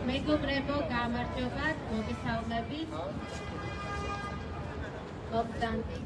მეგობრებო, გამარჯობათ, მოგესალმებით. ოპტანტი.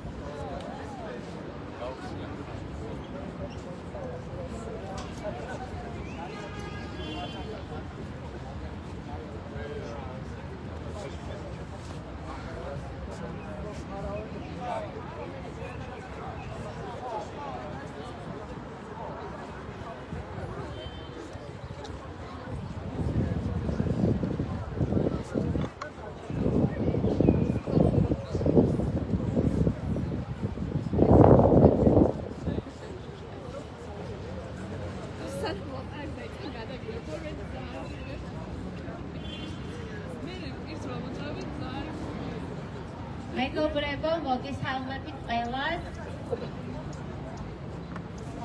მეგობრებო, მოგესალმებით ყველას.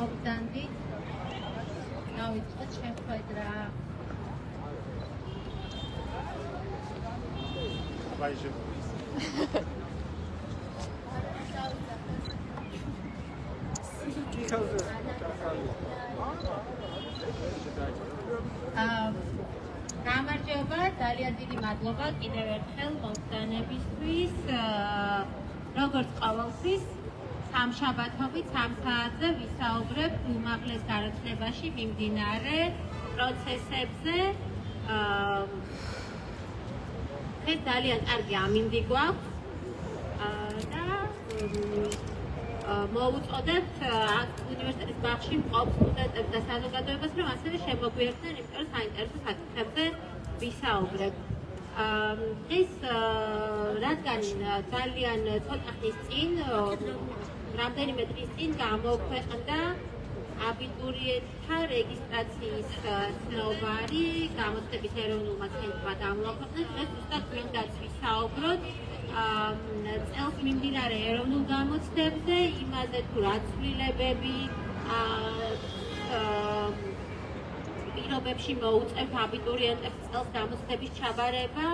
ოპტანტი. დავიწყოთ შეხვედრა. გამარჯობა, ძალიან დიდი მადლობა კიდევ ერთხელ მომხდანებისთვის. როგორც ყოველთვის, სამშაბათობით 3 საათზე ვისაუბრებ უმაღლეს განათლებაში მიმდინარე პროცესებზე. ეს ძალიან კარგი ამინდი გვაქვს და მოვუწოდებთ უნივერსიტეტის ბაღში მყოფ სტუდენტებს და საზოგადოებას, რომ ასევე შემოგვიერთდნენ, იმიტომ რომ საინტერესო საკითხებზე ვისაუბრებ. ეს რადგან ძალიან ცოტა ხნის წინ, რამდენიმე დღის წინ გამოქვეყნდა აბიტურიენტთა რეგისტრაციის ცნობარი გამოცდების ეროვნულმა ცენტრმა დამოაქვეყნეს. დღეს ზუსტად გვინდათ ვისაუბროთ წელს მიმდინარე ეროვნულ გამოცდებზე, იმაზე თუ რა ცვლილებები პირობებში მოუწევთ აბიტურიენტებს წელს გამოცდების ჩაბარება,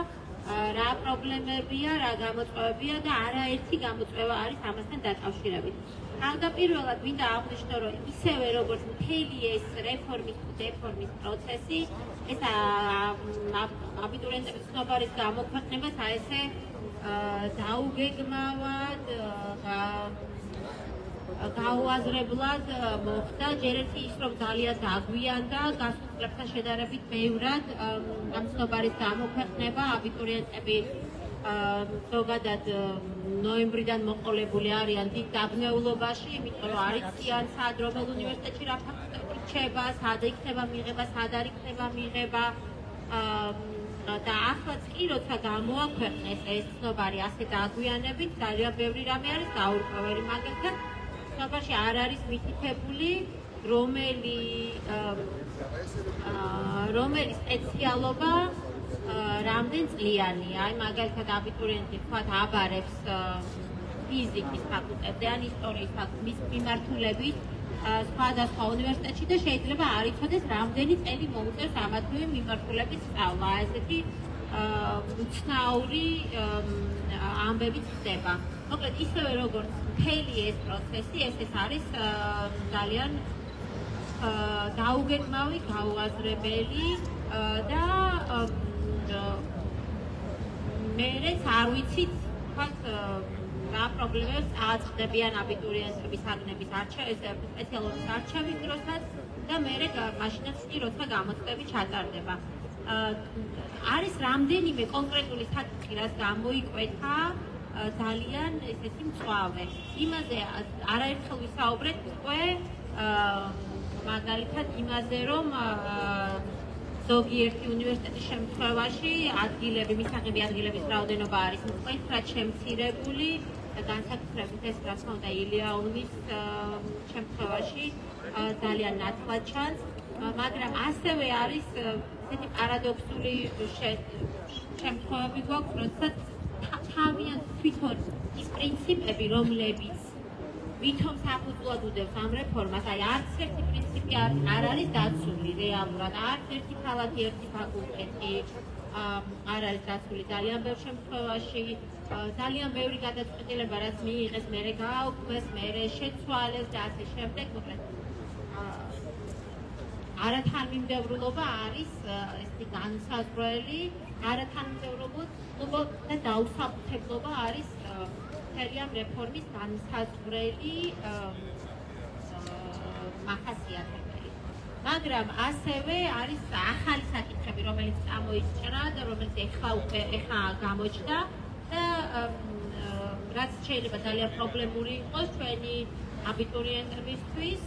რა პრობლემებია, რა გამოწვევებია და არაერთი გამოწვევა არის ამასთან დაკავშირებით. თავდაპირველად მინდა აღვნიშნო, რომ ისევე როგორც მთელი ეს რეფორმის თუ დეფორმის პროცესი, ეს აბიტურიენტების ცნობარის გამოქვეყნებას ესე დაუგეგმავად, გაუაზრებლად მოხდა. ჯერ ერთი ის, რომ ძალიან დაგვიანდა, გასულ წლებთან შედარებით ბევრად ამ ცნობარის გამოქვეყნება. აბიტურიენტები ზოგადად ნოემბრიდან მოყოლებული არიან დიდ დაბნეულობაში, იმიტომ რომ არ იციან სად რომელ უნივერსიტეტში რა ფაკულტეტი რჩება, სად იქნება მიღება, სად არ იქნება მიღება. და ახლაც კი, როცა გამოაქვეყნეს ეს ცნობარი ასე დაგვიანებით, ძალიან ბევრი რამე არის გაურკვეველი, მაგალითად ცნობარში არ არის მითითებული რომელი სპეციალობა რამდენ წლიანია. აი მაგალითად აბიტურიენტი თქვათ აბარებს ფიზიკის ფაკულტეტზე ან ისტორიის ფაკულტეტის მიმართულებით სხვადასხვა უნივერსიტეტში და შეიძლება არ იცოდეს რამდენი წელი მოუწევს ამათივე მიმართულების სწავლა. ესეთი უცნაური ამბები ხდება. მოკლედ ისევე როგორც მთელი ეს პროცესი, ეს არის ძალიან დაუგეგმავი, გაუაზრებელი და მეც არ ვიცით თქვათ რა პრობლემებს აწყდებიან აბიტურიენტების აგნების სპეციალობის არჩევის დროსაც და მერე მაშინაც კი როცა გამოცდები ჩატარდება. არის რამდენიმე კონკრეტული საკითხი, რაც გამოიკვეთა ძალიან ესეთი მწვავე. იმაზე არაერთხელ ვისაუბრეთ უკვე მაგალითად იმაზე, რომ ზოგიერთი უნივერსიტეტის შემთხვევაში მისაღები ადგილების რაოდენობა არის მკვეთრად შემცირებული და განსაკუთრებით ეს რა თქმა უნდა ილიაუნის შემთხვევაში ძალიან ნათლად ჩანს, მაგრამ ასევე არის ესეთი პარადოქსული შემთხვევები გვაქვს, როდესაც თავიანთ თვითონ ის პრინციპები, რომლებიც ვითომ საფუძვლად უდევს ამ რეფორმას, აი არც ერთი პრინციპი არ არის დაცული რეალურად, არც ერთი ქალაქი, ერთი ფაკულტეტი არ არის დაცული ძალიან ბევრ შემთხვევაში, ძალიან ბევრი გადაწყვეტილება, რაც მიიღეს, მერე გააუქმეს, მერე შეცვალეს და ასე შემდეგ, მოკლედ არათანმიმდევრულობა არის ესეთი განსაზღვრელი, არათანმიმდევრულობა და დაუსაფუთებლობა არის მთელი ამ რეფორმის განსაზღვრელი მახასიათებელი. მაგრამ ასევე არის ახალი საკითხები, რომელიც წამოიჭრა და რომელიც ეხლა გამოჩნდა და რაც შეიძლება ძალიან პრობლემური იყოს ჩვენი აბიტურიენტებისთვის,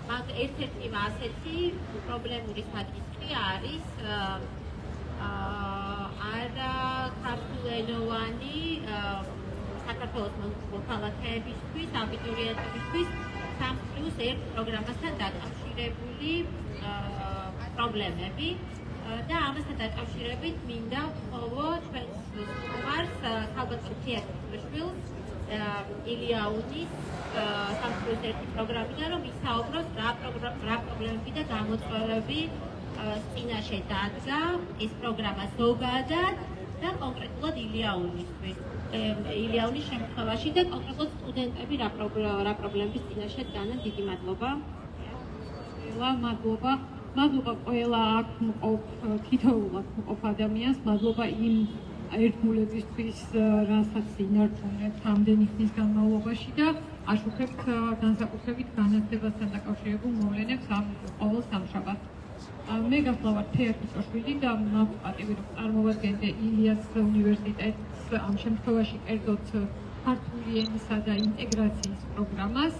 მაგრამ ერთ-ერთი ასეთი პრობლემური საკითხი არის არა ქართულენოვანი საქართველოს მოქალაქეებისთვის, აბიტურიენტებისთვის 3+1 პროგრამასთან დაკავშირებული პრობლემები და ამასთან დაკავშირებით მინდა ვთხოვო ჩვენს სტუმარს ქალბატონ თეატრიშვილს ილიაუნის 3+1 პროგრამიდან, რომ ისაუბროს რა პრობლემები და გამოწვევები წინაშე დადგა ეს პროგრამა ზოგადად და კონკრეტულად ილიაუნის შემთხვევაში და კონკრეტულად სტუდენტები რა პრობლემების წინაშე დგანან. დიდი მადლობა. მადლობა ყველა აქ მყოფ თითოეულად მყოფ ადამიანს, მადლობა იმ ერთგულებისთვის, რასაც ინარჩუნებთ ამდენი ხნის განმავლობაში და აშუქებთ განსაკუთრებით განათლებასთან დაკავშირებულ მოვლენებს ამ ყოველ სამშაბათს. მე გახლავართ თეატრიშვილი და მაქვს პატივი, რომ წარმოვადგენდე ილიას უნივერსიტეტს ამ შემთხვევაში კერძოდ ქართული ენისა და ინტეგრაციის პროგრამას.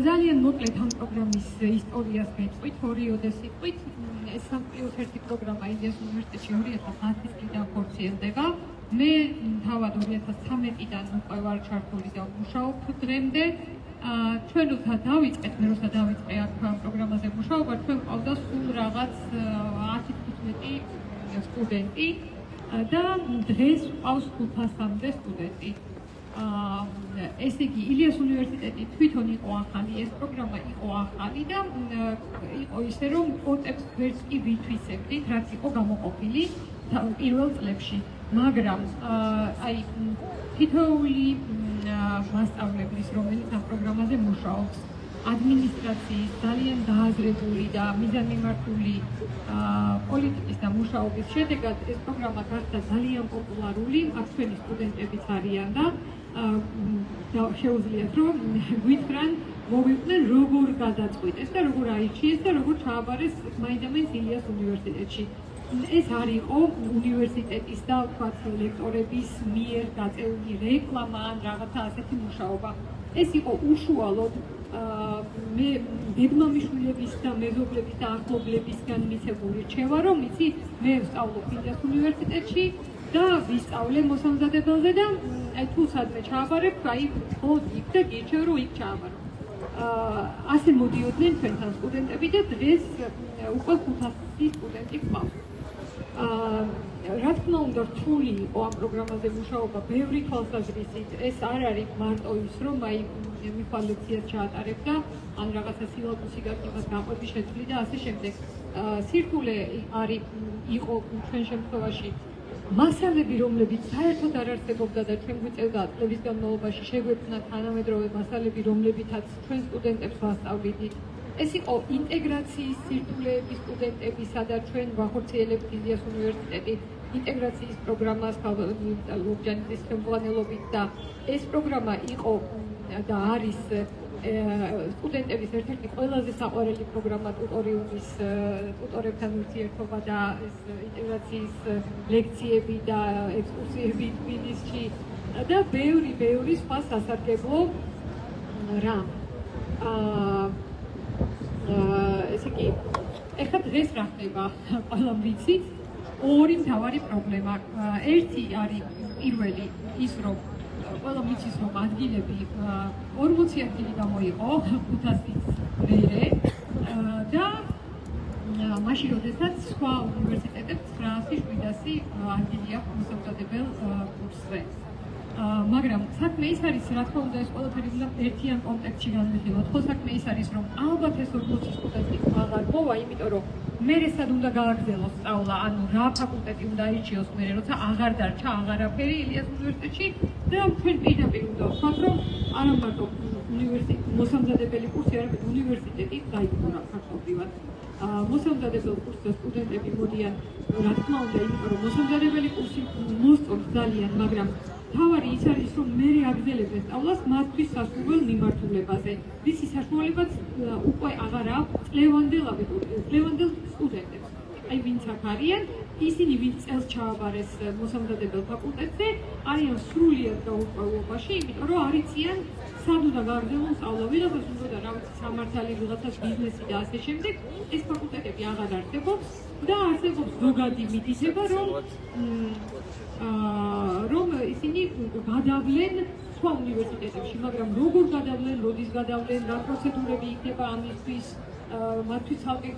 ძალიან მოკლედ ამ პროგრამის ისტორიას გეტყვით, ორიოდე სიტყვით. ეს 3+1 პროგრამა ილიას უნივერსიტეტში 2010 წლიდან ხორციელდება. მე თავად 2013-დან უკვე ვარ ჩართული და ვმუშაობ დღემდე. ჩვენ როცა დავიწყეთ, აქ პროგრამაზე მუშაობა, ჩვენ ყავდა სულ რაღაც 10-15 სტუდენტი და დღეს ყავს 500-მდე სტუდენტი. ესე იგი, ილიას უნივერსიტეტი თვითონ იყო ახალი, ეს პროგრამა იყო ახალი და იყო ისე, რომ კвоტებს ვერც კი ვითვისებდით, რაც იყო გამოყოფილი პირველ წლებში. მაგრამ აი თითოეული მასწავლებლის, რომელიც ამ პროგრამაზე მუშაობს, ადმინისტრაციის ძალიან დააზრებული და მიზანმიმართული პოლიტიკის და მუშაობის შედეგად ეს პროგრამა გახდა ძალიან პოპულარული, აქ ჩვენი სტუდენტებიც არიან და შეუძლიათ რომ გვითხრან, მოვიყვნენ როგორ გადაწყვიტეს და როგორ აირჩიეს და როგორ ჩააბარეს მაინდამაინც ილიას უნივერსიტეტში. ეს არ იყო უნივერსიტეტის და ვთქვათ ლექტორების მიერ გაწეული რეკლამა ან რაღაცა ასეთი მუშაობა. ეს იყო უშუალოდ მე დედმამიშვილების და მეზობლების და ახლობლებისგან მიცემული რჩევა, რომ იცი, მე ვსწავლობ ილიას უნივერსიტეტში და ვისწავლე მოსამზადებელზე და აი თუ სადმე ჩააბარებ, აი იქ და გირჩევ რომ იქ ჩააბარო. ასე მოდიოდნენ ჩვენთან სტუდენტები და დღეს უკვე 500 სტუდენტი გვყავს. რა თქმა უნდა, რთული იყო ამ პროგრამაზე მუშაობა ბევრი თვალსაზრისით. ეს არ არის მარტო ის, რომ აი მიხვალ ლექციას ჩაატარებ და ან რაღაცა სილაბუსი გაქვს გაყვები შეძლი და ასე შემდეგ. სირთულე იყო ჩვენ შემთხვევაში მასალები, რომლებიც საერთოდ არ არსებობდა და ჩვენ გვიწევდა წლების განმავლობაში შეგვეცნა თანამედროვე მასალები, რომლებითაც ჩვენ სტუდენტებს ვასწავლიდით. ეს იყო ინტეგრაციის სირთულეების სტუდენტები, სადაც ჩვენ ვახორციელებთ ილიას უნივერსიტეტი ინტეგრაციის პროგრამას ლობჯანიძის ხელმძღვანელობით და ეს პროგრამა იყო და არის სტუდენტების ერთ-ერთი ყველაზე საყვარელი პროგრამა ტუტორებთან ურთიერთობა და ეს ინტეგრაციის ლექციები და ექსკურსიები თბილისში და ბევრი სხვა სასარგებლო რამ. ესე იგი, ეხლა დღეს რა ხდება, ყველამ ვიცით, ორი მთავარი პრობლემა. ერთი არის პირველი ის, რომ ყველა მიცის, რომ ადგილები 40 ადგილი გამოიყო 500-ից მერე და მაშინ, როდესაც სხვა უნივერსიტეტებს 900-700 ადგილი აქვს მოსამზადებელ კურსზე. მაგრამ საქმე ის არის, რა თქმა უნდა, ეს ყველაფერი უნდა ერთიან კონტექსტში განვიხილოთ. ხო, საქმე ის არის, რომ ალბათ ეს 40 სტუდენტი აღარ მოვა, იმიტომ რომ მერე სად უნდა გააგრძელოს სწავლა, ანუ რა ფაკულტეტი უნდა აირჩიოს მერე, როცა აღარ დარჩა აღარაფერი ილიას უნივერსიტეტში და ჩვენ პირდაპირ უნდა ვთქვათ, რომ არა მარტო მოსამზადებელი კურსი, არამედ უნივერსიტეტი გაიგზავნა ფაქტობრივად. მოსამზადებელ კურსზე სტუდენტები მოდიან, რა თქმა უნდა, იმიტომ რომ მოსამზადებელი კურსი მოსწონს ძალიან, მაგრამ თავარი ის არის, რომ მერე აგრძელებენ სწავლას მათთვის სასურველ მიმართულებაზე. რისი საშუალებაც უკვე აღარ აქვს წლევანდელ სტუდენტებს. აი, ვინც აქ არიან, ისინი ვინც წელს ჩააბარეს მოსამზადებელ ფაკულტეტზე, არიან სრულიად გაურკვევლობაში, იმიტომ რომ არ იციან სად უნდა გააგრძელონ სწავლა, ვიღაცას უნდა რა ვიცი სამართალი, ვიღაცას ბიზნესი და ასე შემდეგ. ეს ფაკულტეტები აღარ არსებობს და არსებობს ზოგადი მითითება, რომ ისინი გადავლენ სხვა უნივერსიტეტებში, მაგრამ როგორ გადავლენ, როდის გადავლენ, რა პროცედურები იქნება ამისთვის, მათთვის ცალკე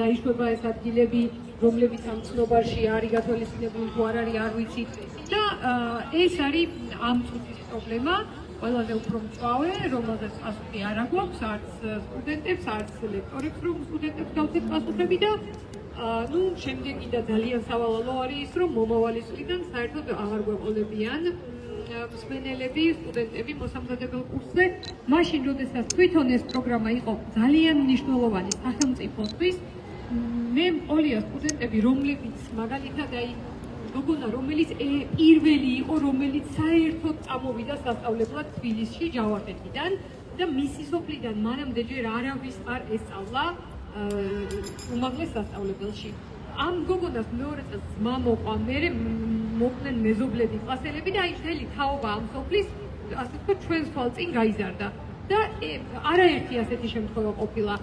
დაიშვება ეს ადგილები, რომლებიც ამ ცნობარში არის გათვალისწინებული თუ არ არის, არ ვიცით. და ეს არის ამ წუთის პრობლემა, ყველაზე უფრო მწვავე, რომელზეც პასუხი არ აქვს, არც სტუდენტებს, არც ლექტორებს, რომ სტუდენტებს გავცეთ პასუხები და შემდეგი და ძალიან სავალალო არის ის, რომ მომავალი წლიდან საერთოდ აღარ გვეყოლებიან მსმენელები, სტუდენტები მოსამზადებელ კურსზე, მაშინ, როდესაც თვითონ ეს პროგრამა იყო ძალიან მნიშვნელოვანი სახელმწიფოსთვის, მე მყოლია სტუდენტები, რომლებიც მაგალითად აი გოგონა, რომელიც პირველი იყო, რომელიც საერთოდ წამოვიდა სასწავლებლად თბილისში ჯავახეთიდან და მისი სოფლიდან მანამდე ჯერ არავის არ ესწავლა უმაღლეს სასწავლებელში. ამ გოგონას მეორე წელს ძმა მოყვა, მერე მოყვნენ მეზობლები, კლასელები და აი მთელი თაობა ამ სოფლის, ასე ვთქვათ, ჩვენს თვალწინ გაიზარდა. და არაერთი ასეთი შემთხვევა ყოფილა.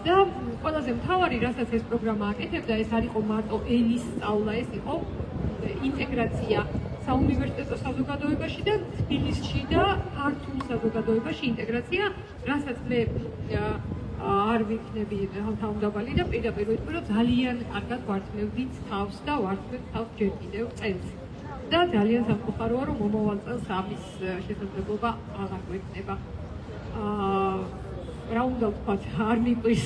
და ყველაზე მთავარი, რასაც ეს პროგრამა აკეთებდა, ეს არ იყო მარტო ენის სწავლა, ეს იყო ინტეგრაცია საუნივერსიტეტო საზოგადოებაში და თბილისში და ქართულ საზოგადოებაში ინტეგრაცია, რასაც მე არ ვიქნები თავმდაბალი და პირდაპირ ვიტყვი, რომ ძალიან კარგად ვართმევდით თავს და ვართმევთ თავს ჯერ კიდევ წელს. და ძალიან სამწუხაროა, რომ მომავალ წელს ამის შესაძლებლობა აღარ გვექნება. რა უნდა ვთქვათ, არ მიყვის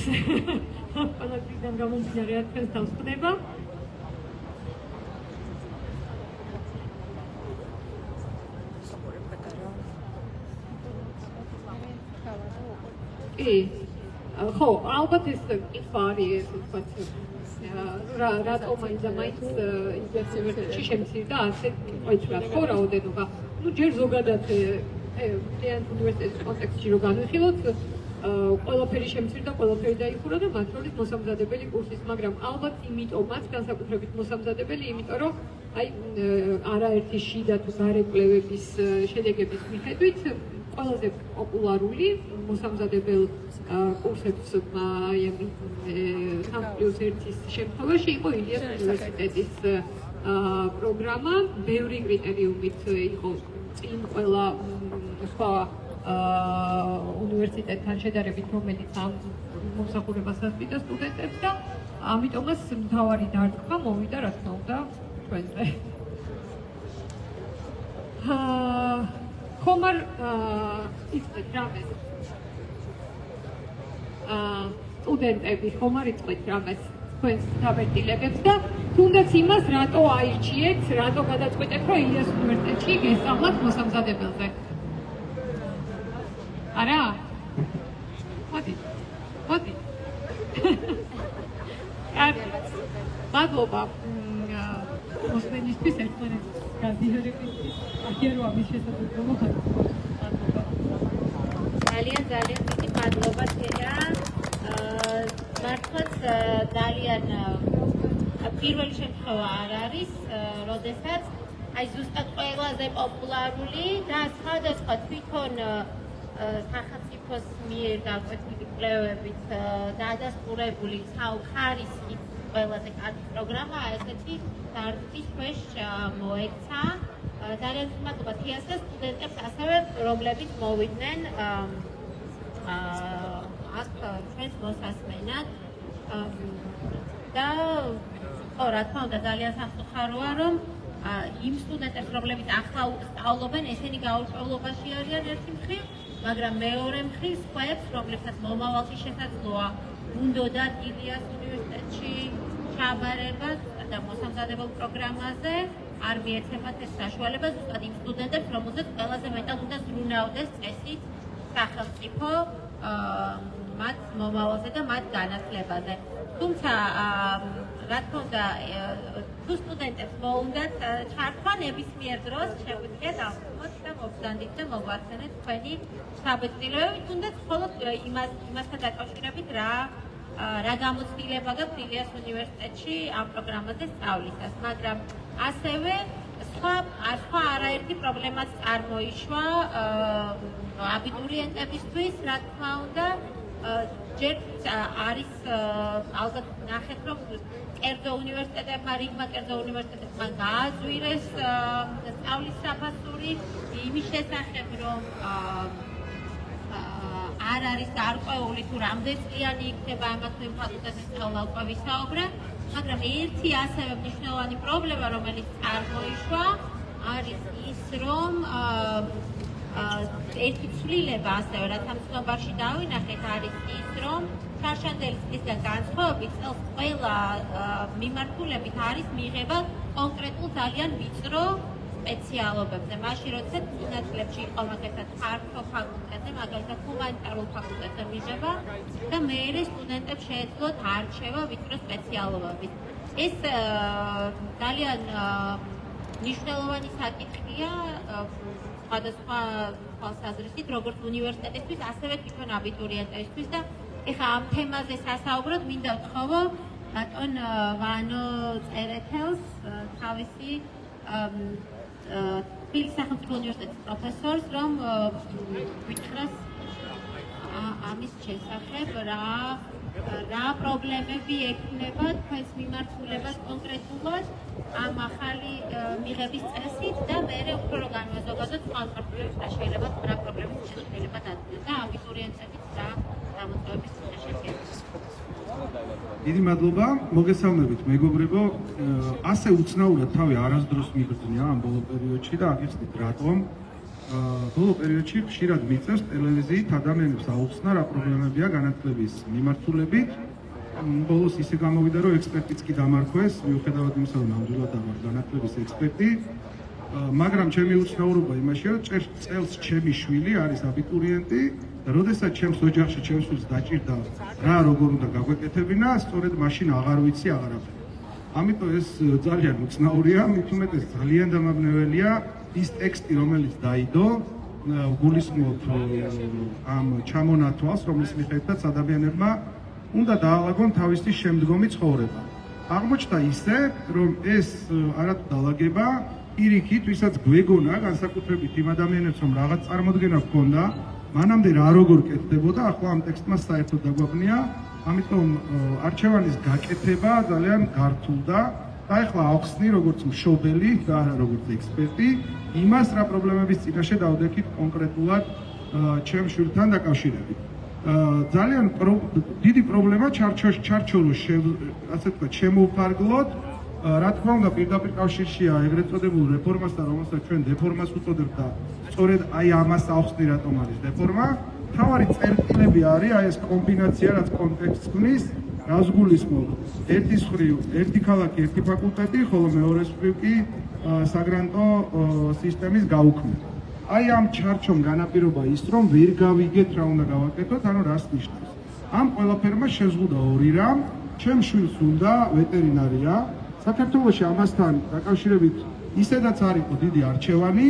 ყველაფერიდან გამომდინარე, რა თქვენს თავს ხდება. ხო, ალბათ ეს კითხვა არის, ვთქვათ, რატომ მაინც უნივერსიტეტში შემცირდა ასე კითხვით, ხო, რაოდენობა. ჯერ ზოგადად უნივერსიტეტის კონტექსტში რო განვიხილოთ, ყველაფერი შემცირდა, ყველაფერი დაიხურა და მათ შორის მოსამზადებელი კურსის, მაგრამ ალბათ იმიტომაც განსაკუთრებით მოსამზადებელი, იმიტომ რომ აი არაერთი შიდა თუ გარეკვლევების შედეგების მიხედვით ყველაზე პოპულარული მოსამზადებელ კურსებს 3+1-ის შემთხვევაში იყო ილიას უნივერსიტეტის პროგრამა, ბევრი კრიტერიუმით იყო წინ ყველა სხვა უნივერსიტეტთან შედარებით, რომელიც ამ მომსახურებას ასწვიდა სტუდენტებს და ამიტომაც მთავარი დარტყმა მოვიდა, რა თქმა უნდა, ჩვენზე. ხომარ იწვეთ რამეს სტუდენტები ხომარ იწვეთ რამეს თქვენს დაბეჭდილებებს და თუნდაც იმას რატო აირჩიეთ, რატო გადაწყვეტეთ, რომ ილიას უნივერსიტეტში გესწავლათ მოსამზადებელზე. არა? მოდი. მადლობა მოსმენისთვის ერთმანეთს გაზიარებისთვის, აღიარო ამის შესაძლებლობა ხარჯავს. ძალიან დიდი მადლობა თენა. მართლაც ძალიან პირველი შემთხვევა არ არის, როდესაც აი ზუსტად ყველაზე პოპულარული და სხვადასხვა თვითონ სახელმწიფოს მიერ დაკვეთილი კვლევებით დადასტურებული ხარისხის ყველაზე კარგი პროგრამაა ესეთი დარტყმის ქვეშ მოექცა. ძალიან მადლობა თეას და სტუდენტებს ასევე, რომლებიც მოვიდნენ აქ ჩვენს მოსასმენად. და რა თქმა უნდა ძალიან სამწუხაროა, რომ იმ სტუდენტებს, რომლებიც ახლა სწავლობენ, ესენი გაურკვევლობაში არიან ერთი მხრივ, მაგრამ მეორე მხრივ სხვაებს, რომლებსაც მომავალში შესაძლოა უნდოდათ ილიას უნივერსიტეტში ჩაბარება და მოსამზადებელ პროგრამაზე არ მიეცემათ ეს საშუალება ზუსტად იმ სტუდენტებს, რომელზეც ყველაზე მეტად უნდა ზრუნავდეს წესით სახელმწიფო მათ მომავალზე და მათ განათლებაზე. თუმცა, რა თქმა უნდა, თუ სტუდენტებს მოუნდათ ჩართვა ნებისმიერ დროს, შეგვიძლიათ ავხსნათ და მოგზავნით და მოგვართენეთ თქვენი საბეჭდილებები, თუნდაც მხოლოდ იმასთან დაკავშირებით რა გამოცდილება გაქვთ ილიას უნივერსიტეტში ამ პროგრამაზე სწავლისას, მაგრამ ასევე სხვა არაერთი პრობლემაც წარმოიშვა აბიტურიენტებისთვის, რა თქმა უნდა, ჯერ არის ალბათ ნახეთ, რომ კერძო უნივერსიტეტებმა, რიგმა კერძო უნივერსიტეტებმა გააძვირეს სწავლის საფასური იმის შესახებ, რომ არ არის გარკვეული თუ რამდენ წლიანი იქნება ამათ ფაკულტეტის სწავლა უკვე ვისაუბრა, მაგრამ ერთი ასევე მნიშვნელოვანი პრობლემა, რომელიც წარმოიშვა, არის ის, რომ ერთი ცვლილება ასევე, რაც ამ ცნობარში დავინახეთ, არის ის, რომ შარშანდელი წლისგან განსხვავებით წელს ყველა მიმართულებით არის მიღება კონკრეტულ ძალიან ვიწრო სპეციალობებზე. მაშინ, როდესაც წინაწლებში იყო მაგალითად ფართო ფაკულტეტზე, მაგალითად ჰუმანიტარულ ფაკულტეტზე მიღება და მერე სტუდენტებს შეეძლოთ არჩევა ვიწრო სპეციალობებით. ეს ძალიან მნიშვნელოვანი საკითხია სხვადასხვა თვალსაზრისით, როგორც უნივერსიტეტისთვის, ასევე თვითონ აბიტურიენტებისთვის და ეხლა ამ თემაზე სასაუბროდ მინდა ვთხოვო ბატონ ვანო წერეთელს, თავისი თბილისის სახელმწიფო უნივერსიტეტის პროფესორს, რომ ვითხრას ამის შესახებ რა პრობლემები ექნება თქვენს მიმართულებას კონკრეტულად ამ ახალი მიღების წესით და მერე უფრო რომ განვაზოგადოთ სხვა პრობლემებს რა შეიძლება რა პრობლემებს შეიძლება დადგეს და აბიტურიენტების რა გამოწვევების შესახებ. დიდი მადლობა, მოგესალმებით მეგობრებო. ასე უცნაურად თავი არასდროს მიგრძნია ამ ბოლო პერიოდში და აღიხსნით რატომ. ბოლო პერიოდში ხშირად მიწევს ტელევიზიით ადამიანებს აუხსნა რა პრობლემებია განათლების მიმართულებით. ბოლოს ისე გამოვიდა, რომ ექსპერტიც კი დამარხვეს, მიუხედავად იმისა, რომ ნამდვილად ამარ განათლების ექსპერტი. მაგრამ ჩემი უცნაურობა იმაშია, რომ წელს ჩემი შვილი არის აბიტურიენტი და როდესაც ჩემს ოჯახში ჩემს შვილს დაჭირდა რა როგორ უნდა გაგვეკეთებინა, სწორედ მაშინ აღარ ვიცი აღარაფერი. ამიტომ ეს ძალიან უცნაურია, მით უმეტეს ძალიან დამაბნეველია ის ტექსტი, რომელიც დაიდო, გულისხმობ ამ ჩამონათვალს, რომლის მიხედვითაც ადამიანებმა უნდა დაალაგონ თავისი შემდგომი ცხოვრება. აღმოჩნდა ისე, რომ ეს არათუ დაალაგება პირიქით, ვისაც გვეგონა განსაკუთრებით იმ ადამიანებს, რომ რაღაც წარმოდგენა ჰქონდა, მანამდე რა როგორ კეთდებოდა, ახლა ამ ტექსტმა საერთოდ დაგვაბნია, ამიტომ არჩევანის გაკეთება ძალიან გართულდა და ახლა ავხსნი როგორც მშობელი და არა როგორც ექსპერტი, იმას რა პრობლემების წინაშე დავდექით კონკრეტულად ჩემ შვილთან დაკავშირებით. ძალიან დიდი პრობლემა ჩარჩოულოს ასე ვთქვათ შემოვფარგლოთ. რა თქმა უნდა პირდაპირ კავშირშია ეგრეთ წოდებულ რეფორმასთან, რომელსაც ჩვენ დეფორმას ვუწოდებთ და სწორედ აი ამას ავხსნი რატომ არის დეფორმა. მთავარი წერტილები არის აი ეს კომბინაცია, რაც კონტექსტს ქმნის, რას გულისხმობ. ერთის მხრივ ერთი ქალაქი, ერთი ფაკულტეტი, ხოლო მეორეს მხრივ კი საგრანტო სისტემის გაუქმება. აი ამ ჩარჩომ განაპირობა ის, რომ ვერ გავიგეთ რა უნდა გავაკეთოთ, ანუ რას ნიშნავს. ამ ყველაფერმა შეზღუდა ორი რამ, ჩემ შვილს უნდა ვეტერინარია. საქართველოში ამასთან დაკავშირებით ისედაც არის დიდი არჩევანი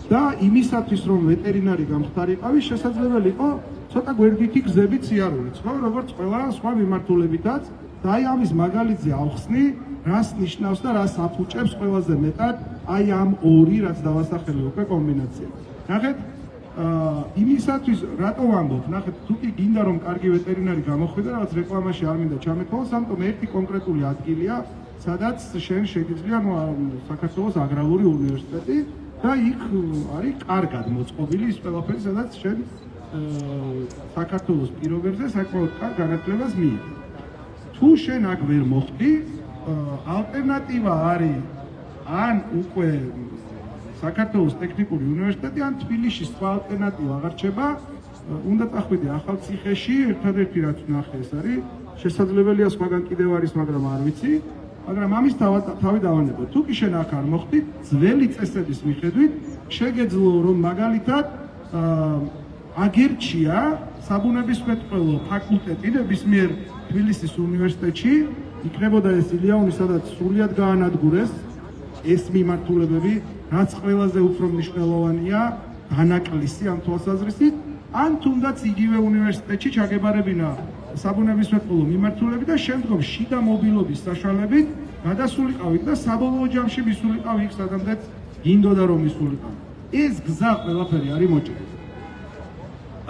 და იმისათვის რომ ვეტერინარი გამხდარიყავი, შესაძლებელი იყო ცოტა გვერდითი გზებით სიარულიც, ხო, როგორც ყველა სხვა მიმართულებითაც და აი ამის მაგალითზე ავხსნი, რას ნიშნავს და რას აფუჭებს ყველაზე მეტად აი ამ ორი, რაც დავასახელე უკვე კომბინაცია. ნახეთ, იმისათვის რატო ვამბობ, ნახეთ, თუ კი გინდა რომ კარგი ვეტერინარი გამოხვიდე, რაღაც რეკლამაში არ მინდა ჩამეთვალოს, ამიტომ ერთი კონკრეტული ადგილია, სადაც შენ შეგიძლია საქართველოს აგრარული უნივერსიტეტი და იქ არის კარგად მოწყობილი ის ყველაფერი, სადაც შენ საქართველოს პირობებზე საკმაოდ კარგ განათლებას მიიღებ. თუ შენ აქ ვერ მოხვდი, ალტერნატივა არის ან უკვე საქართველოს ტექნიკური უნივერსიტეტი, ან თბილისში სხვა ალტერნატივა აღარ რჩება, უნდა წახვიდე ახალციხეში, ერთადერთი რაც ვნახე ეს არის, შესაძლებელია სხვაგან კიდევ არის, მაგრამ არ ვიცი, მაგრამ ამის თავი დავანებო. თუ კი შენ აქ არ მოხდით, ძველი წესების მიხედვით შეგეძლო რომ მაგალითად აგერჩია საბუნებისმეტყველო ფაკულტეტი ნებისმიერ თბილისის უნივერსიტეტში, იქნებოდა ეს ილიანოვი, სადაც სრულად გაანადგურეს ეს მიმართულებები, რაც ყველაზე უფრო მნიშვნელოვანია დანაკლისი ამ თვალსაზრისით, ან თუნდაც იგივე უნივერსიტეტში ჩაგებარებინა საბუნებისმეტყველო მიმართულები და შემდგომ შიდა მობილობის საშუალებით გადასულიყავით და საბოლოო ჯამში მისულიყავ იქ, სადამდეც გინდოდა რომ მისულიყავ. ეს გზა ყველაფერი არის მოჭრილი.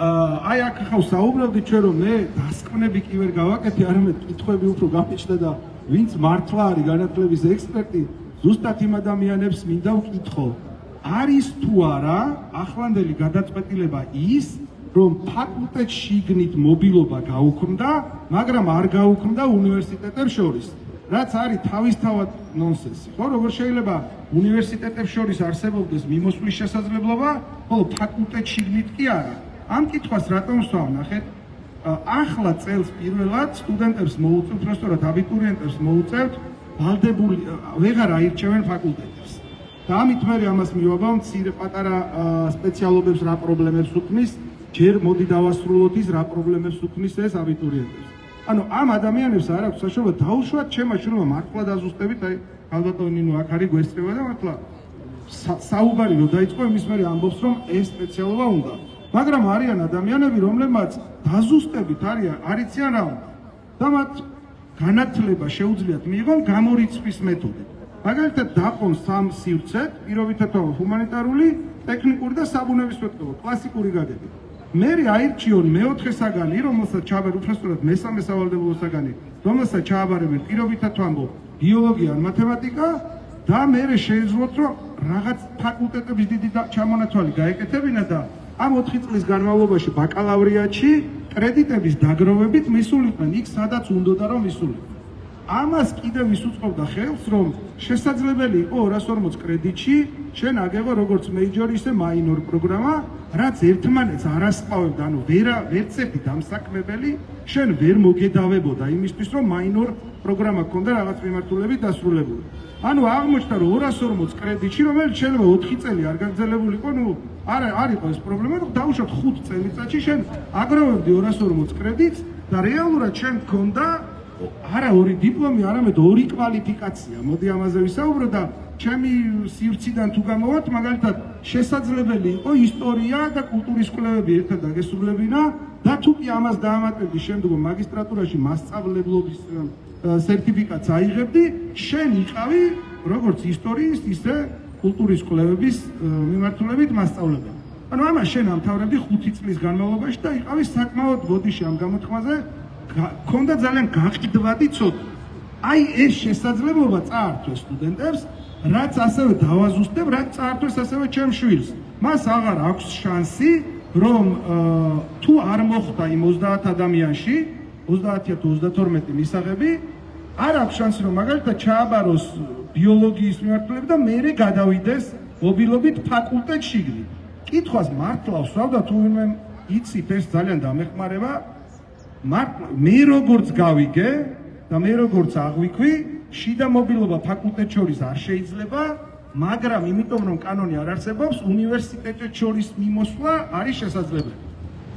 აი აქ ხავ საუბრობდით ჩვენ რომ მე დასკვნები კი ვერ გავაკეთე, არამედ კითხვები უფრო გამიჩნდა და ვინც მართლა არის განათლების ექსპერტი, ზუსტად იმ ადამიანებს მინდა ვკითხო, არის თუ არა ახლანდელი გადაწყვეტილება ის, რომ ფაკულტეტში შიგნით მობილობა გაუქმდა, მაგრამ არ გაუქმდა უნივერსიტეტებს შორის, რაც არის თავისთავად ნონსენსი. ხო, როგორ შეიძლება უნივერსიტეტებს შორის არსებობდეს მიმოსვლის შესაძლებლობა, ხოლო ფაკულტეტში შიგნით კი არა. ამ კითხვას რატომ ვსვამნახეთ? ახლა წელს პირველად სტუდენტებს მოუწევთ, უბრალოდ აბიტურიენტებს მოუწევთ ვალდებული ვეღარ აირჩევენ ფაკულტეტებს. და ამით მე ამას მივაბავ მცირე პატარა სპეციალობებს რა პრობლემებს უქმნის, ჯერ მოდი დავასრულოთ ის რა პრობლემებს უქმნის ეს აბიტურიენტებს. ანუ ამ ადამიანებს არ აქვს საშუალება დაუშვათ ჩემმა შვილმა მართლა დაზუსტებით, აი ალბათ ნინო აქ არის გვესწრება და მართლა საუბარი რომ დაიწყო იმის მერე ამბობს რომ ეს სპეციალობა უნდა. მაგრამ არიან ადამიანები, რომლებმაც დაზუსტებით არიციან რა უნდა. და მათ განათლება შეუძლიათ მიიღონ გამორიცხვის მეთოდით. მაგალითად დაყონ სამ სივრცეთ, პირობითად ჰუმანიტარული, ტექნიკური და საბუნებისმეტყველო, კლასიკური გაგებით. მე აირჩიონ მეოთხე საგანი, რომელსაც ჩააბარ უბრალოდ მესამე სავალდებულო საგანი, რომელსაც ჩააბარებენ პირობითად ვამბობ, ბიოლოგია ან მათემატიკა და მე შეეძლოთ რომ რაღაც ფაკულტეტების დიდი ჩამონათვალი გაეკეთებინა და ამ 4 წლის განმავლობაში ბაკალავრიატში კრედიტების დაგროვებით მისულიყვნენ იქ, სადაც უნდოდა რომ მისულიყვნენ. ამას კიდევ ისუწყობდა ხელს, რომ შესაძლებელი იყო 240 კრედიტში შენ აგება როგორც მეიჯორი, ისე მაინორ პროგრამა, რაც ერთმანეთს არ ასწავებდა, ანუ ვერც ერთი დამსაქმებელი შენ ვერ მოგედავებოდა იმისთვის, რომ მაინორ პროგრამა გქონდა რაღაც მიმართულებით დასრულებული. ანუ აღმოჩნდა რომ 240 კრედიტში, რომელიც შეიძლება 4 წელი არ გაგრძელებულიყო, ნუ არ იყო ეს პრობლემა, რომ დაუშვათ 5 წელიწადში შენ აგროვებდი 240 კრედიტს და რეალურად შენ გქონდა არა ორი დიპლომი, არამედ ორი კვალიფიკაცია. მოდი ამაზე ვისაუბრო და ჩემი სივრციდან თუ გამოვართ, მაგალითად შესაძლებელი იყო ისტორია და კულტურის კვლევები ერთად დაგესრულებინა და თუ კი ამას დაამატებდი შემდგომ მაგისტრატურაში მასწავლებლობის სერტიფიკატს აიღებდი, შენ იყავი როგორც ისტორიის, ისე კულტურის კვლევების მიმართულებით მასწავლებელი. ანუ ამას შენ ამთავრებდი 5 წლის განმავლობაში და იყავი საკმაოდ ბოდიში ამ გამოთქმაზე. ქონდა ძალიან გაყიდვადი ცოდნა. აი ეს შესაძლებლობა წაართვეს სტუდენტებს, რაც ასევე დავაზუსტებ, რაც წაართვეს ასევე ჩემ შვილს. მას აღარ აქვს შანსი, რომ თუ არ მოხდა იმ 30 ადამიანში, 30 თუ 32 მისაღები, არ აქვს შანსი, რომ მაგალითად ჩააბაროს ბიოლოგიის მიმართულებით და მერე გადავიდეს მობილობით ფაკულტეტში შიგნით. კითხვას მართლა ვსვავდა, თუ ვინმე იცით, ეს ძალიან დამეხმარება. მე როგორც გავიგე და მე როგორც აღვიქვი, შიდა მობილობა ფაკულტეტ შორის არ შეიძლება, მაგრამ იმიტომ რომ კანონი არ არსებობს, უნივერსიტეტებს შორის მიმოსვლა არის შესაძლებელი.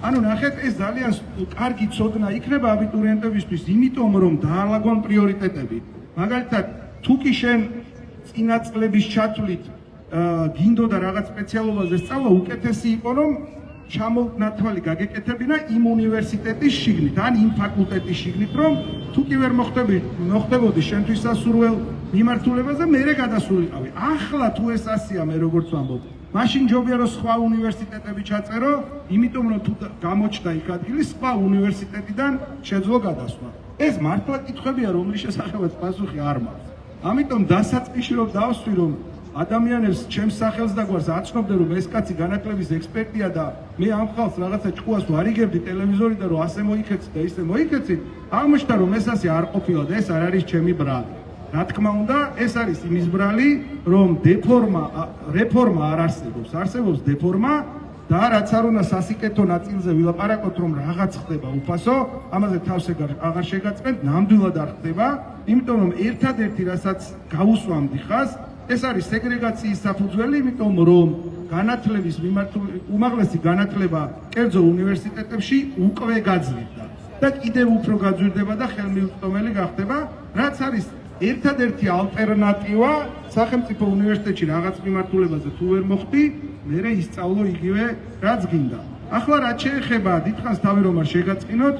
ანუ ნახეთ, ეს ძალიან კარგი ცოდნა იქნება აბიტურიენტებისთვის, იმიტომ რომ დაალაგონ პრიორიტეტები. მაგალითად, თუ კი შენ წინა წლების ჩათვლით გინდოდა რაღაც სპეციალობაზე სწავლა, უკეთესი იყო რომ ჩამონათვალი გაგეკეთებინა იმ უნივერსიტეტის შიგნით, ან იმ ფაკულტეტის შიგნით, რომ თუ კი ვერ მოხდებოდი შენთვის სასურველ მიმართულებაზე, მერე გადასულიყავი. ახლა თუ ეს ასია, მე როგორც ვამბობ, მაშინ ჯობია რომ სხვა უნივერსიტეტები ჩაწერო, იმიტომ რომ თუ გამოჩნდა იქ ადგილი, სხვა უნივერსიტეტიდან შეძლო გადასვლა. ეს მართლა კითხვებია, რომლის შესახებაც პასუხი არ მაქვს. ამიტომ დასაწყისში რომ დავსვი, რომ ადამიანებს ჩემს სახელს და გვარს აცნობდნენ, რომ ეს კაცი განათლების ექსპერტია და მე ამ ხალხს რაღაცა ჭკუას ვარიგებდი ტელევიზორიდან, რომ ასე მოიქეცით და ისე მოიქეცით, აღმოჩნდა რომ ეს ასე არ ყოფილა და ეს არ არის ჩემი ბრალი. რა თქმა უნდა, ეს არის იმის ბრალი, რომ რეფორმა არ არსებობს, არსებობს დეფორმა და რაც არ უნდა სასიკეთო ნაწილზე ვილაპარაკოთ, რომ რაღაც ხდება უფასო, ამაზე თავს აღარ შეგაწყენთ, ნამდვილად არ ხდება, იმიტომ რომ ერთადერთი რასაც გავუსვამ დიხას, ეს არის სეგრეგაციის საფუძველი, იმიტომ რომ განათლების უმაღლესი განათლება კერძო უნივერსიტეტებში უკვე გაძლიერდა და კიდევ უფრო გაძვირდება და ხელმიუწვდომელი გახდება, რაც არის ერთადერთი ალტერნატივა სახელმწიფო უნივერსიტეტში რაღაც მიმართულებაზე თუ ვერ მოხდი, მერე ისწავლო იგივე რაც გინდა. ახლა რაც შეეხება დიდხანს თავი რომ არ შეგაწყინოთ,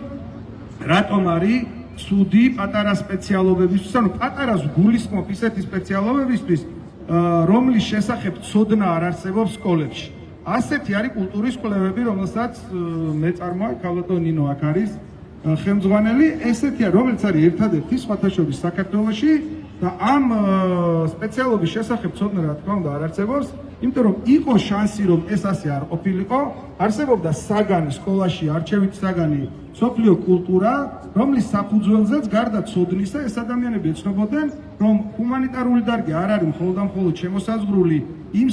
რატომ არის ცუდი პატარა სპეციალობებისთვის, ანუ პატარას გულისხმობ ისეთი სპეციალობებისთვის, რომლის შესახებ ცოდნა არ არსებობს სკოლებში. ასეთი არის კულტურის კვლევები, რომელსაც მეწარმოა ქალბატონ ნინო აქ არის ხელმძღვანელი, ესეთია, რომელიც არის ერთადერთი სხვათა შორის საქართველოში და ამ სპეციალობის შესახებ ცოდნა რა თქმა უნდა არ არსებობს, იმიტომ რომ იყო შანსი რომ ეს ასე არ ყოფილიყო, არსებობდა საგანი სკოლაში, არჩევითი საგანი სოფლიო კულტურა, რომლის საფუძველზეც გარდა ცოდნისა ეს ადამიანები ეცნობოდნენ, რომ ჰუმანიტარული დარგი არ არის მხოლოდ შემოსაზღვრული იმ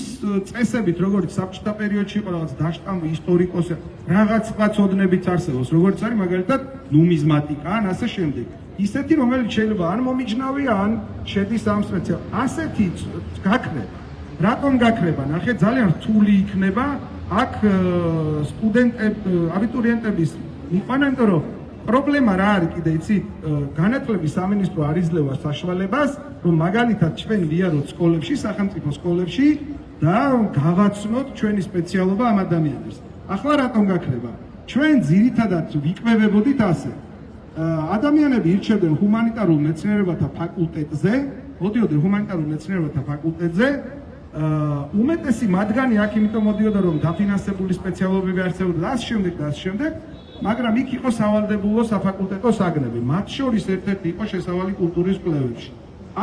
წესებით, როგორც საბჭოთა პერიოდში იყო რაღაც დაშტამი ისტორიკოსი, რაღაც სხვა ცოდნებიც არსებობს, როგორც არის მაგალითად ნუმიზმატიკა, ან ასე შემდეგ. ისეთი, რომელიც შეიძლება ან მომიჯნავია, ან შედის ამ სპეციალ. ასეთი გაქრება. რატომ გაქრება? ნახე, ძალიან რთული იქნება აქ აბიტურიენტების მიყვანა, იმიტომ რომ პრობლემა რა არის კიდე იცით, განათლების სამინისტრო არ იძლევა საშუალებას, რომ მაგალითად ჩვენ ვიაროთ სკოლებში, სახელმწიფო სკოლებში და გავაცნოთ ჩვენი სპეციალობა ამ ადამიანებს. ახლა რატომ გაქრება? ჩვენ ძირითადად ვიკმევებოდით ასე. ადამიანები ირჩევდნენ ჰუმანიტარულ მეცნიერებათა ფაკულტეტზე, მოდიოდნენ ჰუმანიტარულ მეცნიერებათა ფაკულტეტზე, უმეტესი მათგანი აქ იმიტომ მოდიოდა, რომ დაფინანსებული სპეციალობები არსებობდა და ასე შემდეგ, მაგრამ იქ იყო სავალდებულო საფაკულტეტო საგნები. მათ შორის ერთ-ერთი იყო შესავალი კულტურის კვლევებში.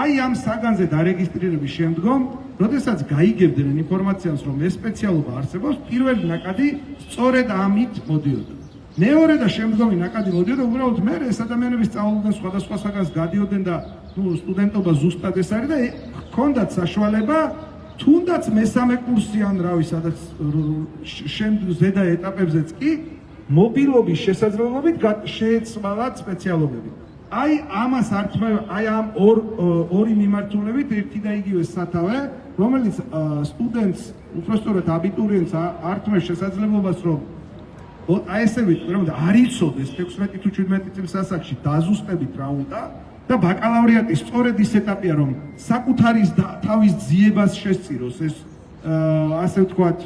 აი ამ საგანზე დარეგისტრირების შემდგომ, როდესაც გაიგებდნენ ინფორმაციას, რომ ეს სპეციალობა არსებობს, პირველი ნაკადი სწორედ ამით მოდიოდა. მეორე და შემდგომი ნაკადი მოდიოდა, უბრალოდ მე ეს ადამიანები სწავლობდნენ სხვადასხვა საგანს, გადიოდნენ და სტუდენტობა ზუსტად ეს არის და ჰქონდათ საშუალება თუნდაც მესამე კურსი ან რავი, სადაც ზედა ეტაპებზეც კი მობილობის შესაძლებლობით შეეცვალათ სპეციალობები. აი ამას ართმევ, აი ამ ორი მიმართულებით ერთი და იგივე სათავე, რომელიც სტუდენტს, უпростоრად აბიტურიენტს ართმევს შესაძლებლობას, რომ აი ესე ვიტყვი, რომ არ იცოდეს 16 თუ 17 წლის ასაკში დაზუსტებით რა უნდა და ბაკალავრიატის სწორედ ის ეტაპია, რომ საკუთარი თავის ძიებას შესწიროს ეს ასე ვთქვათ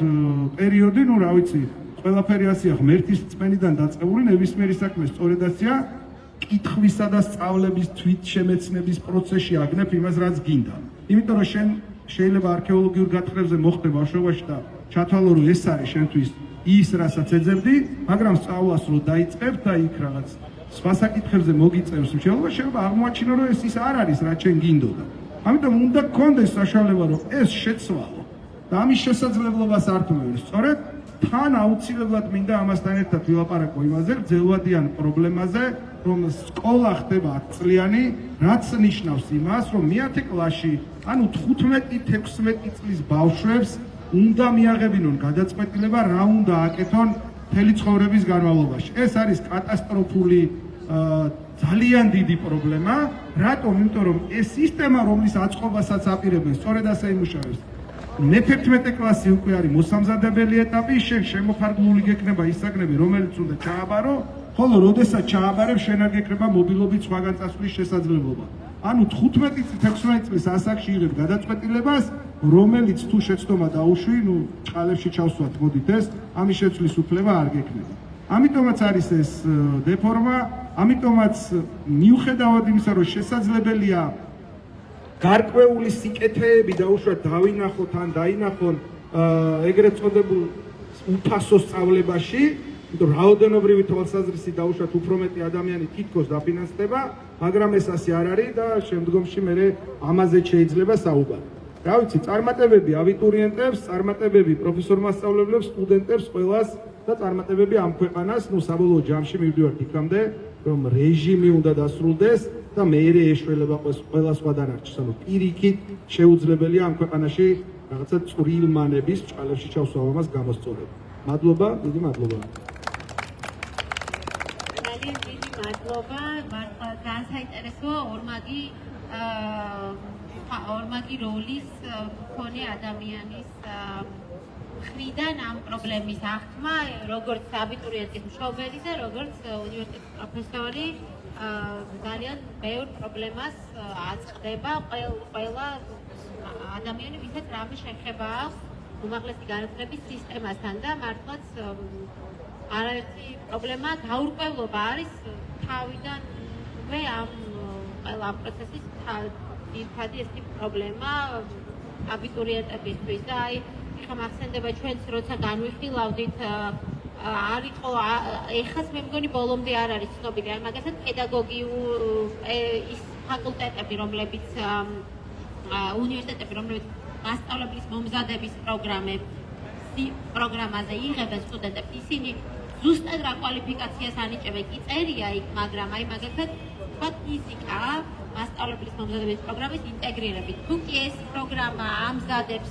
პერიოდი, ну რა ვიცი, ყველაფერი ასეა ღმერთის რწმენიდან დაწყებული, ნებისმიერი საქმე სწორედ ასეა, კითხვისა და სწავლების თვითშემეცნების პროცესში აგნებ იმას, რაც გინდა. იმიტომ რომ შენ შეიძლება არქეოლოგიურ გათხრებზე მოხდე ბავშვობაში და ჩათვალო, რომ ეს არის შენთვის ის, რასაც ეძებდი, მაგრამ სწავლას რო დაიწყებ და იქ რაღაც სხვა საკითხებზე მოგიწევს მშეობა, შეიძლება აღმოაჩინო, რომ ეს ის არ არის, რაც შენ გინდოდა. ამიტომ უნდა გქონდეს საშუალება, რომ ეს შეცვალო და ამის შესაძლებლობას ართმევენ. სწორედ თან აუცილებლად მინდა ამასთან ერთად ვილაპარაკო იმაზე, გრძელვადიან პრობლემაზე, რომ სკოლა ხდება 10 წლიანი, რაც ნიშნავს იმას, რომ მე-10 კლასში, ანუ 15-16 წლის ბავშვებს უნდა მიაღებინონ გადაწყვეტილება, რა უნდა აკეთონ მთელი ცხოვრების განმავლობაში. ეს არის კატასტროფული ძალიან დიდი პრობლემა. რატომ? იმიტომ რომ ეს სისტემა, რომლის აწყობასაც აპირებენ, სწორედ ასე იმუშავებს. მე-11 კლასი უკვე არის მოსამზადებელი ეტაპი, შენ შემოფარგლული გექნება ის საგნები, რომელიც უნდა ჩააბარო, ხოლო როდესაც ჩააბარებ, შენ არ გექნება მობილობით სხვაგან წასვლის შესაძლებლობა. ანუ 15-16 წლის ასაკში იღებ გადაწყვეტილებას, რომელიც თუ შეცდომა დაუშვი, ну, წყალებში ჩავსვათ მოდით ეს, ამის შეცვლის უფლება არ გექნება. ამიტომაც არის ეს დეფორმა, ამიტომაც მიუხედავად იმისა, რომ შესაძლებელია გარკვეული სიკეთეები დაუშვათ დავინახოთ ან დაინახონ ეგრეთ წოდებულ უფასო სწავლებაში, იმიტომ რაოდენობრივი თვალსაზრისით დაუშვათ უფრო მეტი ადამიანი თითქოს დაფინანსდება, მაგრამ ეს ასე არ არის და შემდგომში მე ამაზე შეიძლება საუბარი. რა ვიცი, წარმატებები აბიტურიენტებს, წარმატებები პროფესორ-მასწავლებლებს, სტუდენტებს, ყველას და წარმატებები ამ ქვეყანას, საბოლოო ჯამში მივდივართ იქამდე, რომ რეჟიმი უნდა დასრულდეს და მეერე ეშველება ყველა სხვა დანარჩენს. ანუ პირიქით შეუძლებელია ამ ქვეყანაში რაღაცა წვრილმანების ჭალებში ჩავსვა ამას გამოსწორება. მადლობა, დიდი მადლობა. ძალიან დიდი მადლობა, მართლა ძალიან საინტერესოა ორმაგი როლის მქონე ადამიანის მხრიდან ამ პრობლემის აღქმა, როგორც აბიტურიენტის მშობელი და როგორც უნივერსიტეტის პროფესორი, ძალიან ბევრ პრობლემას აწყდება ყველა ადამიანი, ვისაც რამე შეხება აქვს უმაღლესი განათლების სისტემასთან და მართლაც არაერთი პრობლემა გაურკვევლობა არის თავიდანვე ამ ყველა პროცესის ერთადი ეს პრობლემა აბიტურიენტებისთვის და აი ეხლა მახსენდება ჩვენც როცა განვიხილავდით არ იყო ეხაც მე მგონი ბოლომდე არ არის ცნობილი ან მაგალითად პედაგოგიური ის ფაკულტეტები რომლებიც უნივერსიტეტები რომლებიც მასწავლებლის მომზადების პროგრამაზე იღებენ სტუდენტებს ისინი ზუსტად რა კვალიფიკაციას ანიჭებენ კი წერია იქ მაგრამ აი მაგალითად ფიზიკა მასწავლებლის მომზადების პროგრამის ინტეგრირებით თუ კი ეს პროგრამა ამზადებს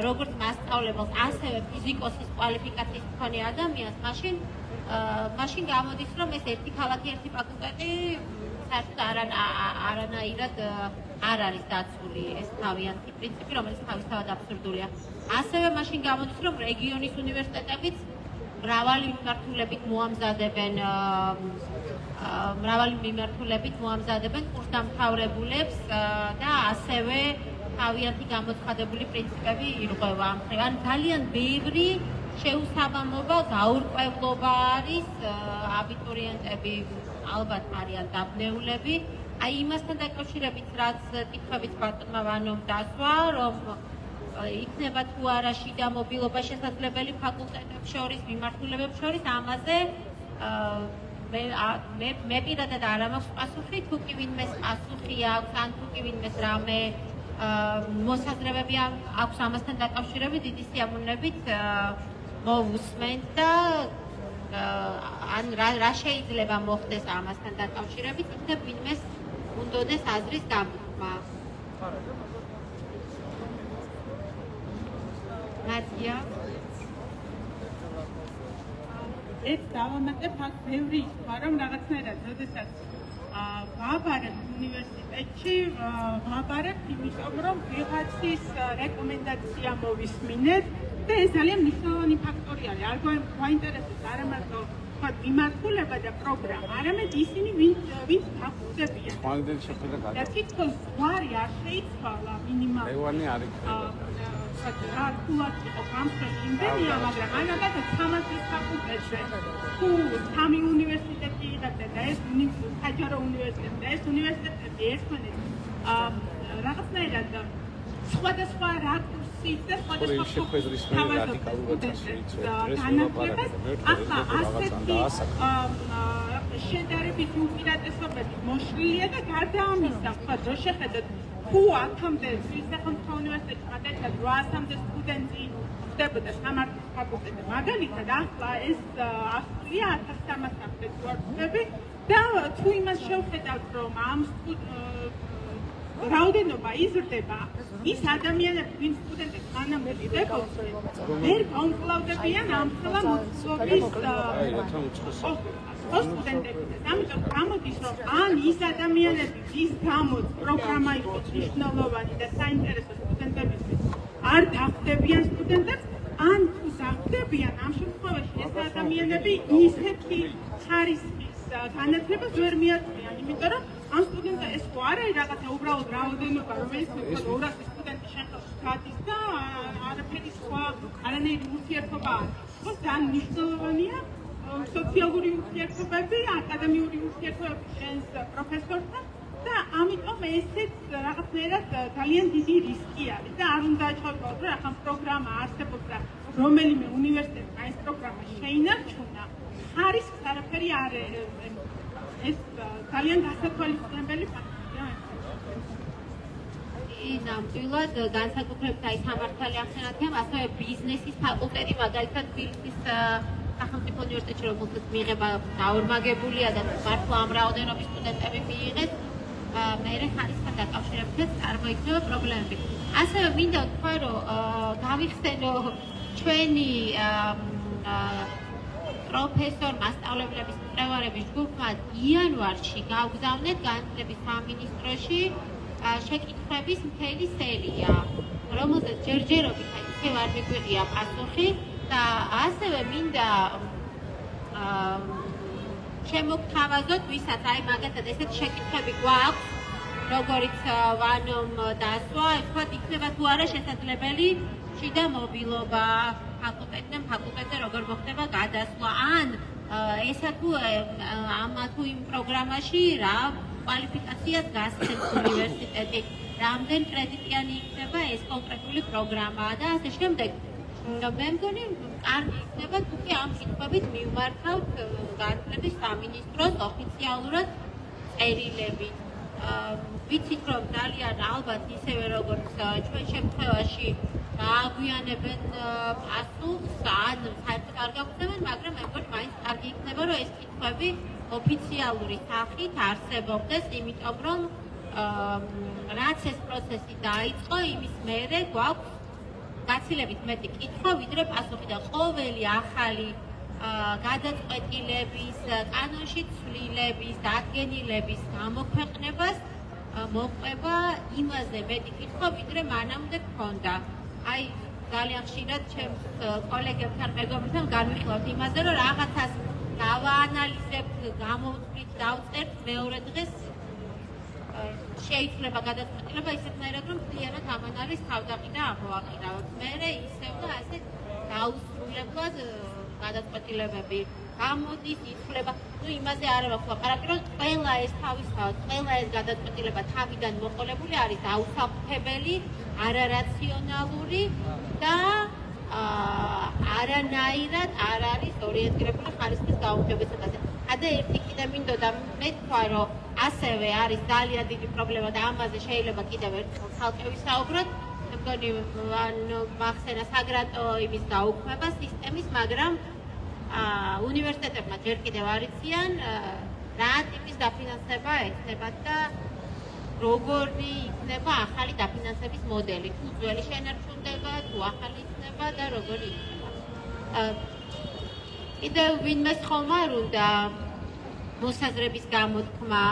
როგორც მასწავლებელს, ასევე ფიზიკოსის კვალიფიკაციის მქონე ადამიანს, მაშინ გამოდის, რომ ეს ერთი ქალაქი, ერთი ფაკულტეტი საერთოდ არანაირად არ არის დაცული ეს თავიანთი პრინციპი, რომელიც თავისთავად აბსურდულია. ასევე მაშინ გამოდის, რომ რეგიონის უნივერსიტეტებიც მრავალი მიმართულებით მოამზადებენ კურსდამთავრებულებს და ასევე თავიანთი გამოცხადებული პრინციპები ირღვევა. ან ძალიან ბევრი შეუსაბამობა, გაურკვევლობა არის, აბიტურიენტები ალბათ არიან დაბნეულები. აი იმასთან დაკავშირებით, რაც კითხვებით ბატონმა ვანომ დასვა, რომ იქნება თუ არა შიდა მობილობა შესაძლებელი ფაკულტეტებს შორის, მიმართულებებს შორის, ამაზე მე პირადად არ მაქვს პასუხი, თუ კი ვინმეს პასუხი აქვს, ან თუ კი ვინმეს რამე მოსაზრებები აქვს ამასთან დაკავშირებით, დიდი სიამოვნებით მოვუსმენთ და ან რა შეიძლება მოხდეს ამასთან დაკავშირებით, იქნებ ვინმეს უნდოდეს აზრის გამოთქმა. ნადია ეს დავამატებ აქ ბევრი იქვა, რომ რაღაცნაირად როდესაც ვაბარებ უნივერსიტეტში, ვაბარებ იმიტომ, რომ ვიღაცის რეკომენდაცია მოვისმინეთ და ეს ძალიან მნიშვნელოვანი ფაქტორი არის. არ გვაინტერესებს არა მარტო მიმართულება და პროგრამა, არამედ ისინი ვინც დახვდებიან. და თითქოს გვარი არ შეიცვალა მინიმალურად. რაკულად იყო გამსვლელი იმდენია, მაგრამ ანაგადად 300 ფაკულტეტზე თუ 3 უნივერსიტეტი იღებდა და ეს საჯარო უნივერსიტეტი და ეს უნივერსიტეტები ერთმანეთს რაღაცნაირად სხვადასხვა რაკურსით და სხვადასხვა განათლებას ახლა ასეთი შედარებით უპირატესობებით მოშლილია და გარდა ამისა, რო შეხედოთ თუ აქამდე სახელმწიფო უნივერსიტეტში მაგალითად 800-მდე სტუდენტი ხდებოდა სამართლის ფაკულტეტზე, მაგალითად ახლა ეს ასწია 1300-მდე ვარდები და თუ იმას შევხედავთ, რომ ამ რაოდენობა იზრდება, ის ადამიანები, ვინც სტუდენტებს მანამდე დებოდნენ, ვერ გაუმკლავდებიან ამ ხელა მოწყობის სტუდენტებისაც. ამიტომ გამოდის, რომ ან ის ადამიანები, ვის გამოც პროგრამა იყოს მნიშვნელოვანი და საინტერესო სტუდენტებისთვის, არ დახვდებიან სტუდენტებს, ან თუ დახვდებიან, ამ შემთხვევაში ეს ადამიანები ისეთი ხარისხის განათლებას ვერ მიაწვდიან, იმიტომ რომ ამ სტუდენტებს ეს ხო არ არის რაღაცა უბრალოდ რაოდენობა, რომელიც 200 სტუდენტი შეხელს გადის და არაფერი სხვა არანაირი ურთიერთობა არ აქვს. ძალიან მნიშვნელოვანია სოციალური ურთიერთობები, აკადემიური ურთიერთობები შენს პროფესორთან და ამიტომ ესეც რაღაცნაირად ძალიან დიდი რისკი არის და არ უნდა ჩავთვალოთ, რომ ახლა პროგრამა არსებობს და რომელიმე უნივერსიტეტმა ეს პროგრამა შეინარჩუნა, ხარისხს არაფერი არ ეს ძალიან გასათვალისწინებელი ფაქტია. ნამდვილად განსაკუთრებით აი სამართალი ახსენათია, ასევე ბიზნესის ფაკულტეტი მაგალითად თბილისის სახელმწიფო უნივერსიტეტში რომელსაც მიიღება დაორმაგებულია და მართლა ამ რაოდენობის სტუდენტები მიიღეს, მერე ხარისხთან დაკავშირებითაც წარმოიქმნება პრობლემები. ასევე მინდა ვთქვა, რომ გავიხსენო ჩვენი პროფესორ მასწავლებლების მკვლევარების ჯგუფმა იანვარში გავგზავნეთ განათლების სამინისტროში შეკითხვების მთელი სერია, რომელზეც ჯერჯერობით ისევ არ მიგვიღია პასუხი და ასევე მინდა შემოგთავაზოთ, ვისაც აი მაგათად ესეთ შეკითხვები გვაქვს, როგორიც ვანომ დასვა, თქვათ იქნება თუ არა შესაძლებელი შიდა მობილობა ფაკულტეტიდან ფაკულტეტზე როგორ მოხდება გადასვლა, ან ესა თუ ამა თუ იმ პროგრამაში რა კვალიფიკაციას გასცემს უნივერსიტეტი, რამდენ კრედიტიანი იქნება ეს კონკრეტული პროგრამა და ასე შემდეგ. მე მგონი, კარგი იქნება თუ კი ამ კითხვებით მივმართავთ განათლების სამინისტროს ოფიციალურად წერილები. ვიცით, რომ ძალიან ალბათ ისევე როგორც ჩვენ შემთხვევაში გააგვიანებენ პასუხს, ან საერთოდ არ გაგვცემენ, მაგრამ მე მგონი მაინც კარგი იქნება, რომ ეს კითხვები ოფიციალური სახით არსებობდეს, იმიტომ რომ რაც ეს პროცესი დაიწყო, იმის მერე გვაქვს გაცილებით მეტი კითხვა, ვიდრე პასუხი და ყოველი ახალი გადაწყვეტილების, კანონში ცვლილების, დადგენილების გამოქვეყნებას მოყვება იმაზე მეტი კითხვა, ვიდრე მანამდე გქონდა. აი, ძალიან ხშირად ჩემს კოლეგებთან, მეგობრებთან განვიხილავთ იმაზე, რომ რაღაცას დავაანალიზებთ, გამოვთვლით, დავწერთ, მეორე დღეს შეიძლება გადაწყვეტილება ისეთნაირად, რომ მთლიანად ამან არის თავდაყიდა ამოვაყირავთ. მერე ისევ და ასე დაუსრულებლად გადაწყვეტილებები გამოდის, ითვლება, იმაზე არ ვაქვს ლაპარაკი, რომ ყველა ეს თავისთავად, ყველა ეს გადაწყვეტილება თავიდან მოყოლებული არის აუსაფრთხებელი, არარაციონალური და არანაირად არ არის ორიენტირებული ხარისხის გაუმჯობესებაზე. და ერთი კიდე მინდოდა მე თქვა, რომ ასევე არის ძალიან დიდი პრობლემა და ამაზე შეიძლება კიდევ ერთხელ ცალკე ვისაუბროთ. მე მგონი მახსენა საგრანტო იმის გაუქმება სისტემის, მაგრამ უნივერსიტეტებმა ჯერ კიდევ არ იციან რა ტიპის დაფინანსება ექნებათ და როგორი იქნება ახალი დაფინანსების მოდელი, თუ ძველი შენარჩუნდება, თუ ახალი იქნება და როგორი იქნება. კიდევ ვინმეს ხომ არ უნდა მოსაზრების გამოთქმა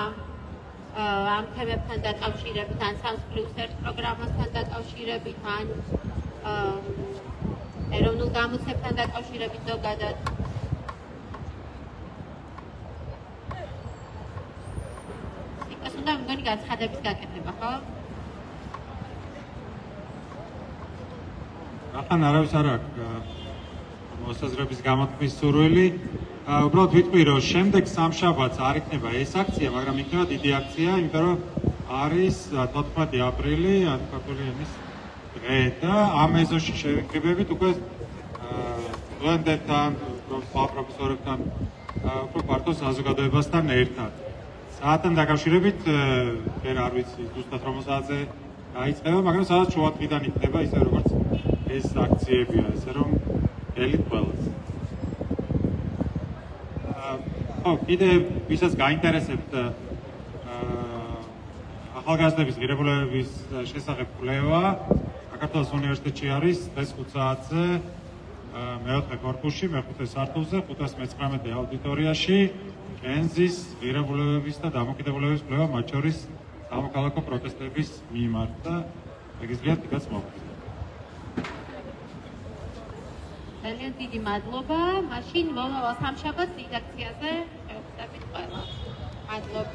ამ თემებთან დაკავშირებით, ან სამსხვილ პროგრამასთან დაკავშირებით, ან ეროვნულ გამოცემებთან დაკავშირებით ზოგადად. იქას უნდა მგონი განცხადების გაკეთება, ხო? ახლა არავის არ აქვს მოსაზრების გამოთქმის სურვილი. უბრალოდ ვიტყვი, რომ შემდეგ სამშაბათს არ იქნება ეს აქცია, მაგრამ იქნება დიდი აქცია, იმიტომ რომ არის 14 აპრილი, ქართული ენის დღე და ამ ეზოში შევიკრიბებით უკვე სტუდენტებთან, პროფესორებთან, უფრო ფართო საზოგადოებასთან ერთად. საათთან დაკავშირებით ვერ არ ვიცი ზუსტად რომ საათზე დაიწყება, მაგრამ სადაც შუადღიდან იქნება ისე როგორც ეს აქციებია, ესე რომ ელით ყველას. კიდე ვისაც გაინტერესებთ ახალგაზრდების ღირებულებების შესახებ კვლევა, საქართველოს უნივერსიტეტში არის დღეს 5 საათზე მეოთხე კორპუსში, მეხუთე სართულზე, 519 აუდიტორიაში კენზის ღირებულებების და დამოკიდებულების კვლევა, მათ შორის სამოქალაქო პროტესტების მიმართ და შეგიძლიათ იქაც მოვხდეთ. ძალიან დიდი მადლობა. მაშინ მომავალ სამშაბათს რედაქციაზე შევხვდებით ყველა. მადლობა.